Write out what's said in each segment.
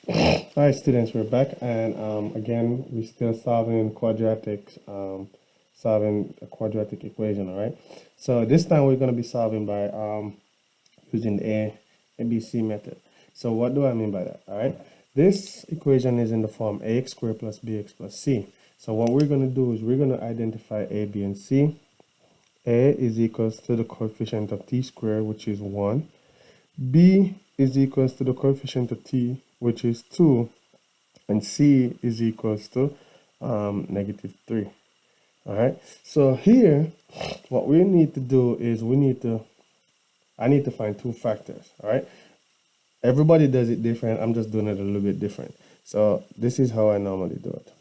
Hi students, we're back and again we're still solving a quadratic equation, all right? So this time we're going to be solving by using the ABC method. So what do I mean by that, all right? This equation is in the form ax squared plus bx plus c. So what we're going to do is we're going to identify a, b, and c. A is equals to the coefficient of t squared, which is 1. B is equals to the coefficient of t, which is 2. And c is equals to -3. All right. So here, what we need to do is I need to find two factors. All right. Everybody does it different. I'm just doing it a little bit different. So this is how I normally do it.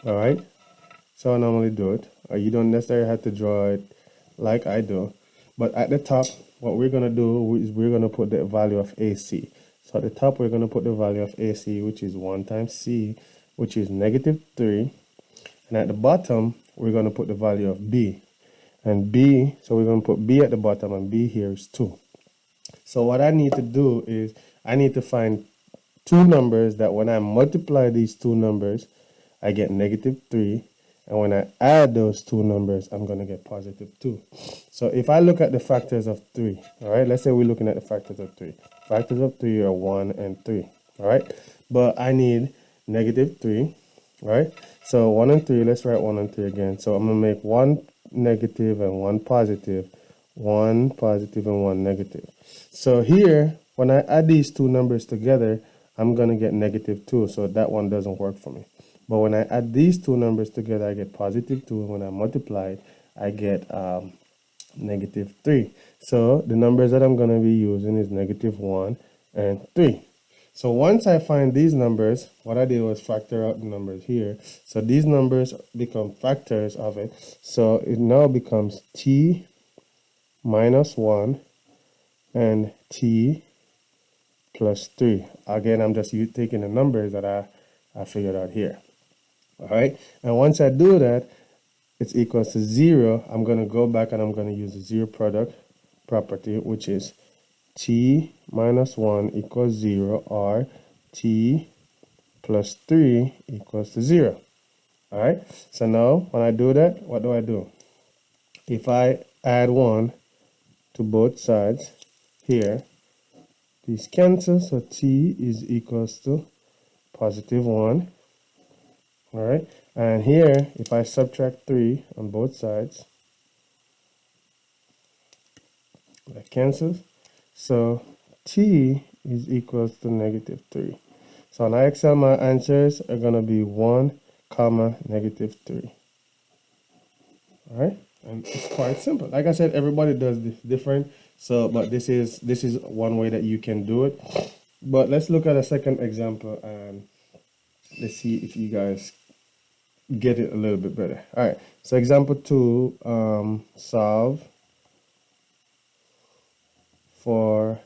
All right. So I normally do it. You don't necessarily have to draw it like I do. But at the top, what we're going to do is we're going to put the value of AC. So at the top, we're going to put the value of AC, which is 1 times C, which is -3. And at the bottom, we're going to put the value of B. And B, so we're going to put B at the bottom, and B here is 2. So what I need to do is I need to find two numbers that when I multiply these two numbers, I get -3. And when I add those two numbers, I'm going to get +2. So if I look at the factors of 3, all right, let's say we're looking at the factors of 3. Factors of 3 are 1 and 3, all right? But I need -3, right? So 1 and 3, let's write 1 and 3 again. So I'm going to make one negative and one positive, one positive and one negative. So here, when I add these two numbers together, I'm going to get -2. So that one doesn't work for me. But when I add these two numbers together, I get +2. And when I multiply it, I get -3. So the numbers that I'm going to be using is -1 and 3. So once I find these numbers, what I did was factor out the numbers here. So these numbers become factors of it. So it now becomes t minus 1 and t plus 3. Again, I'm just taking the numbers that I figured out here. All right. And once I do that, it's equals to 0. I'm going to go back and I'm going to use the zero product property, which is t minus 1 equals 0 or t plus 3 equals to 0. All right. So now when I do that, what do I do? If I add 1 to both sides here, these cancel. So t is equals to +1. All right. And here, if I subtract 3 on both sides, that cancels. So t is equals to -3. So on Excel, my answers are going to be 1, comma, -3. All right. And it's quite simple. Like I said, everybody does this different. So, but this is one way that you can do it. But let's look at a second example and let's see if you guys get it a little bit better. All right. So example 2, solve for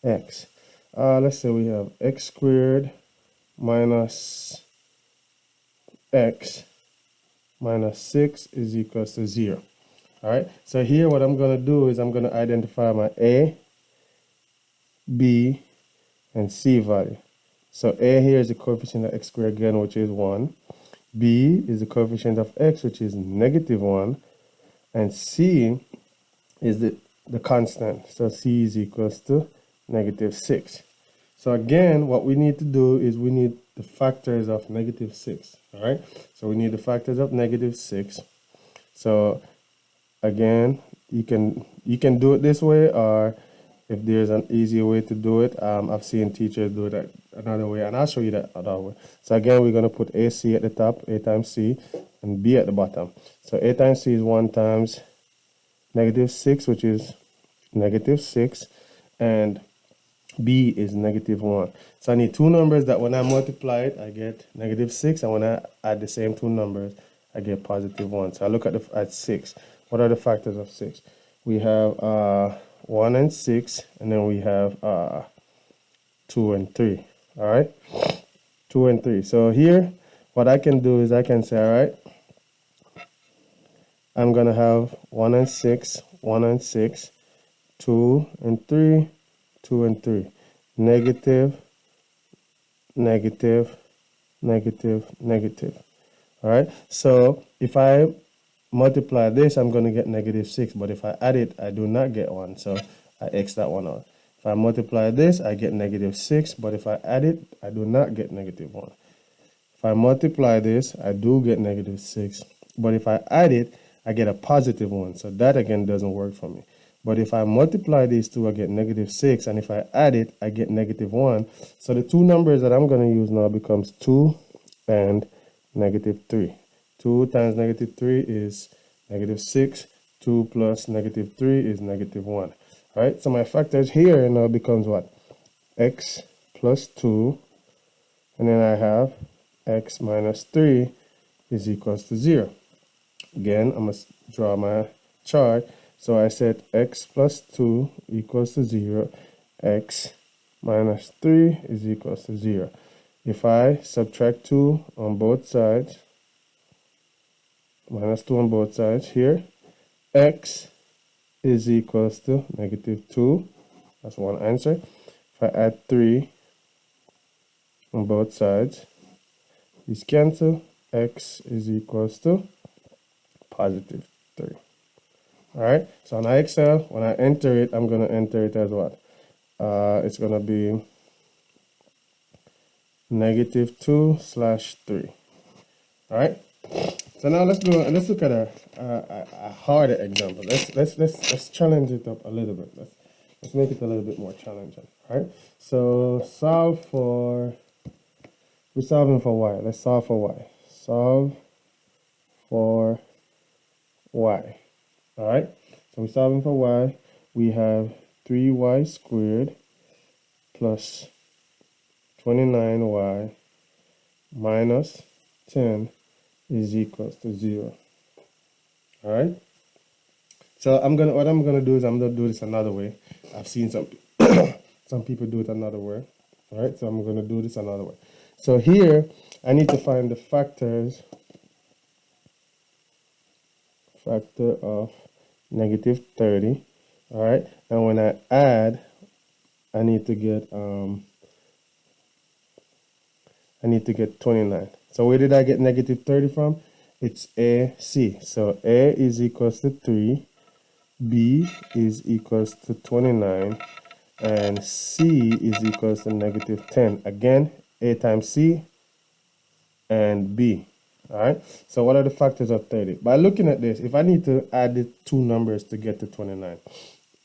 x. Let's say we have x squared minus x minus 6 is equals to 0. All right. So here what I'm going to do is I'm going to identify my a, b, and c value. So a here is the coefficient of x squared again, which is 1. B is the coefficient of x, which is -1. And c is the constant. So c is equals to -6. So again, what we need to do is we need the factors of -6. All right. So we need the factors of -6. So again, you can do it this way, or if there's an easier way to do it, I've seen teachers do that another way, and I'll show you that other way. So again, we're going to put AC at the top, A times C, and B at the bottom. So A times C is 1 times -6, which is -6, and B is -1. So I need two numbers that when I multiply it, I get -6, and when I add the same two numbers, I get +1. So I look at 6. What are the factors of 6? We have 1 and 6, and then we have 2 and 3. All right, 2 and 3. So here, what I can do is I can say, all right, I'm gonna have 1 and 6, 1 and 6, 2 and 3, 2 and 3, negative, negative, negative. All right. So if I multiply this, I'm going to get negative 6. But if I add it, I do not get 1. So I X that one out. If I multiply this, I get negative 6. But if I add it, I do not get negative 1. If I multiply this, I do get negative 6. But if I add it, I get a positive 1. So that again doesn't work for me. But if I multiply these two, I get negative 6. And if I add it, I get negative 1. So the two numbers that I'm going to use now becomes 2 and negative 3. 2 times negative 3 is negative 6. 2 plus negative 3 is negative 1. All right, so my factors here now becomes what? X plus 2, and then I have x minus 3 is equals to 0. Again, I'm going to draw my chart. So I said x plus 2 equals to 0. X minus 3 is equals to 0. If I subtract 2 on both sides, minus 2 on both sides here, x is equals to negative 2. That's one answer. If I add 3 on both sides, these cancel. X is equals to positive 3. All right. So on Excel, when I enter it, I'm going to enter it as what? It's going to be negative 2 slash 3. All right. So now let's look at a harder example. Let's challenge it up a little bit. Let's make it a little bit more challenging. All right. So we're solving for y. Let's solve for y. Solve for y. All right. So we're solving for y. We have 3y squared plus 29y minus 10 is equals to 0. All right. So what I'm gonna do is I'm gonna do this another way. I've seen some people do it another way. All right. So I'm gonna do this another way. So here I need to find the factor of negative 30. All right. And when I add, I need to get 29. So where did I get negative 30 from? It's AC. So A is equals to 3, B is equals to 29, and C is equals to negative 10. Again, A times C and B. All right. So what are the factors of 30? By looking at this, if I need to add the two numbers to get to 29,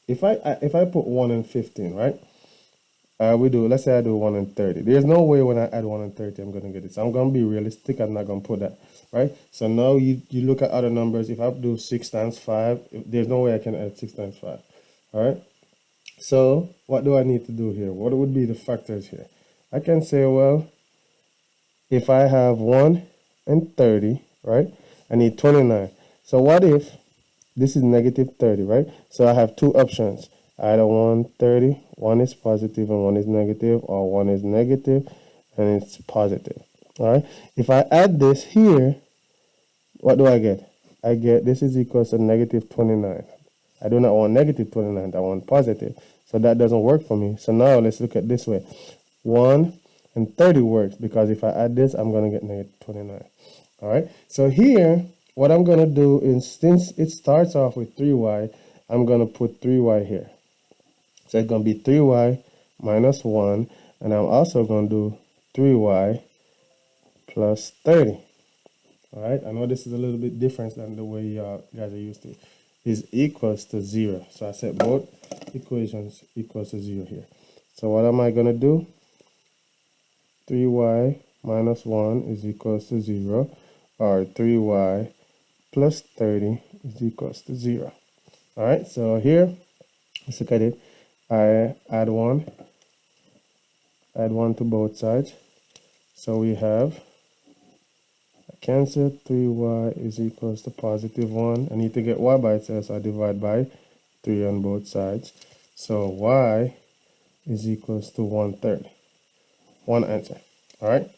if I put 1 and 15, right? Let's say I do 1 and 30. There's no way when I add 1 and 30, I'm going to get it. So I'm going to be realistic. I'm not going to put that, right? So now you look at other numbers. If I do 6 times 5, there's no way I can add 6 times 5, all right? So what do I need to do here? What would be the factors here? I can say, well, if I have 1 and 30, right, I need 29. So what if this is negative 30, right? So I have two options. Either 130, one is positive and one is negative, or one is negative and it's positive. All right. If I add this here, what do I get? I get this is equals to negative 29. I do not want negative 29. I want positive. So that doesn't work for me. So now let's look at this way. 1 and 30 works because if I add this, I'm going to get negative 29. All right. So here, what I'm going to do is, since it starts off with 3y, I'm going to put 3y here. So it's going to be 3y minus 1. And I'm also going to do 3y plus 30. All right. I know this is a little bit different than the way you guys are used to. Is equals to 0. So I set both equations equals to 0 here. So what am I going to do? 3y minus 1 is equals to 0. Or 3y plus 30 is equals to 0. All right. So here, let's look at it. I add 1 to both sides. So we have cancel 3y is equals to positive 1. I need to get y by itself, so I divide by 3 on both sides. So y is equals to 1/3. One answer. All right.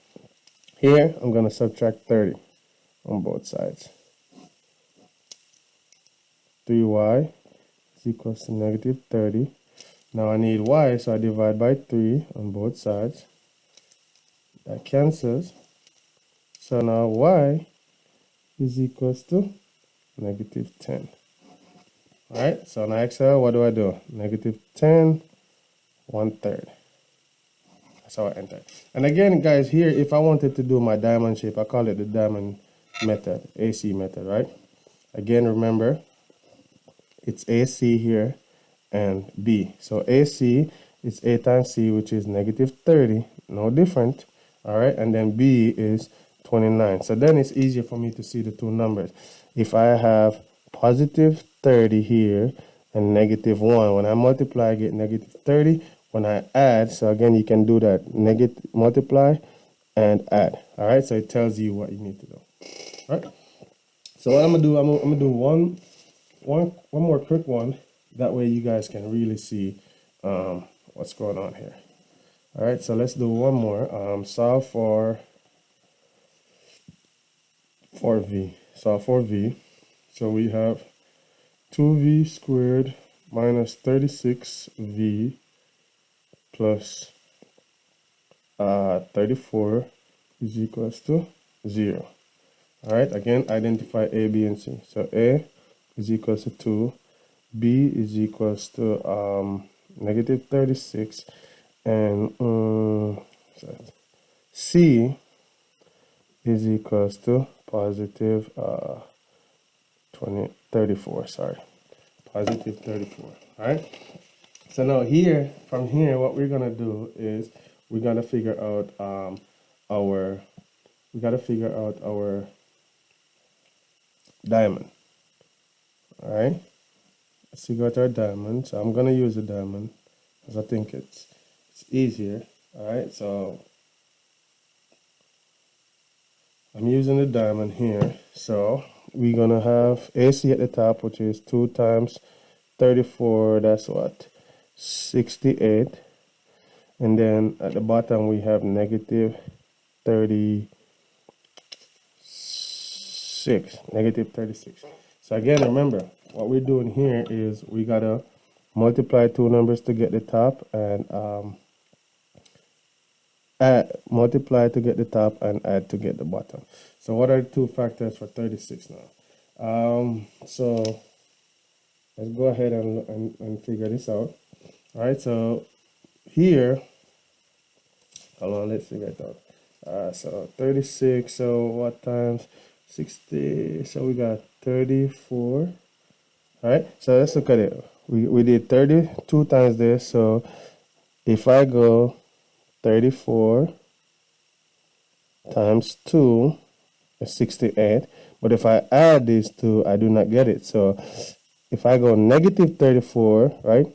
Here, I'm going to subtract 30 on both sides. 3y is equals to negative 30. Now I need y, so I divide by 3 on both sides. That cancels. So now y is equals to negative 10. All right, so now Excel, what do? Negative 10, 1/3. That's how I enter. And again, guys, here, if I wanted to do my diamond shape, I call it the diamond method, AC method, right? Again, remember, it's AC here and B. So AC is A times C, which is negative 30, no different. All right, and then B is 29. So then it's easier for me to see the two numbers. If I have positive 30 here and negative 1, when I multiply, I get negative 30. When I add, so again, you can do that, negative multiply and add. All right, so it tells you what you need to do. All right, so what I'm gonna do, I'm gonna do one more quick one. That way you guys can really see what's going on here. All right, so let's do one more. Solve for v. Solve for v. So we have 2v squared minus 36v plus 34 is equals to 0. All right, again, identify A, B, and C. So A is equals to 2, B is equals to negative 36, and C is equals to positive 34, sorry, positive 34. All right, so now here, from here, what we're gonna do is we're gonna figure out our diamond. All right, let's figure out our diamond. So I'm gonna use a diamond because I think it's easier. All right, so I'm using the diamond here. So we're gonna have AC at the top, which is 2 times 34, that's what, 68. And then at the bottom we have negative 36, negative 36. So again, remember, what we're doing here is we gotta multiply two numbers to get the top, and multiply to get the top and add to get the bottom. So what are the two factors for 36 now? So let's go ahead and figure this out. All right, so here, hold on, let's figure it out. So 36, so what times 60? So we got 34. All right, so let's look at it. We did 32 times this, so if I go 34 times 2 is 68, but if I add these two, I do not get it. So if I go negative 34, right,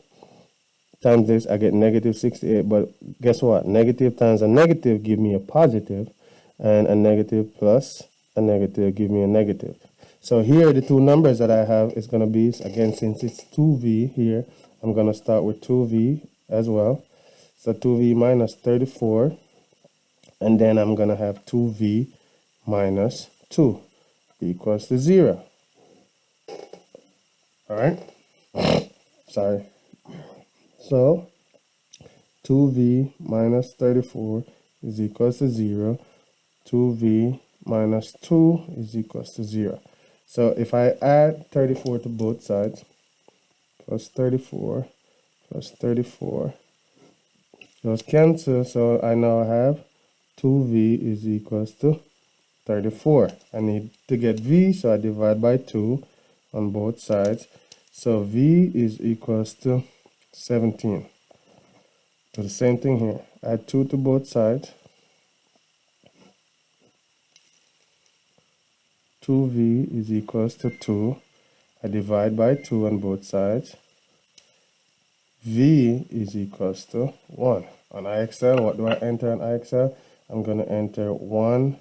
times this, I get negative 68, but guess what? Negative times a negative give me a positive, and a negative plus a negative give me a negative. So here, the two numbers that I have is going to be, again, since it's 2v here, I'm going to start with 2v as well. So 2v minus 34, and then I'm going to have 2v minus 2 equals to 0. All right? Sorry. So 2v minus 34 is equals to 0. 2v minus 2 is equals to 0. So if I add 34 to both sides, plus 34 plus 34, those cancel, so I now have 2v is equals to 34. I need to get v, so I divide by 2 on both sides. So v is equals to 17. So the same thing here. Add 2 to both sides. 2v is equals to 2. I divide by 2 on both sides. V is equals to 1. On IXL, what do I enter on IXL? I'm going to enter 1,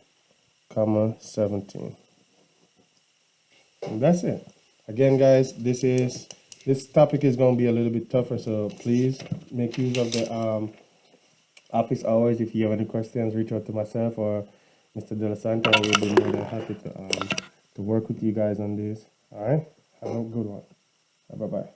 comma 17. And that's it. Again, guys, this topic is going to be a little bit tougher, so please make use of the office hours. If you have any questions, reach out to myself or Mr. De La Santa. We'll be more than happy to work with you guys on this. All right? Have a good one. Bye-bye.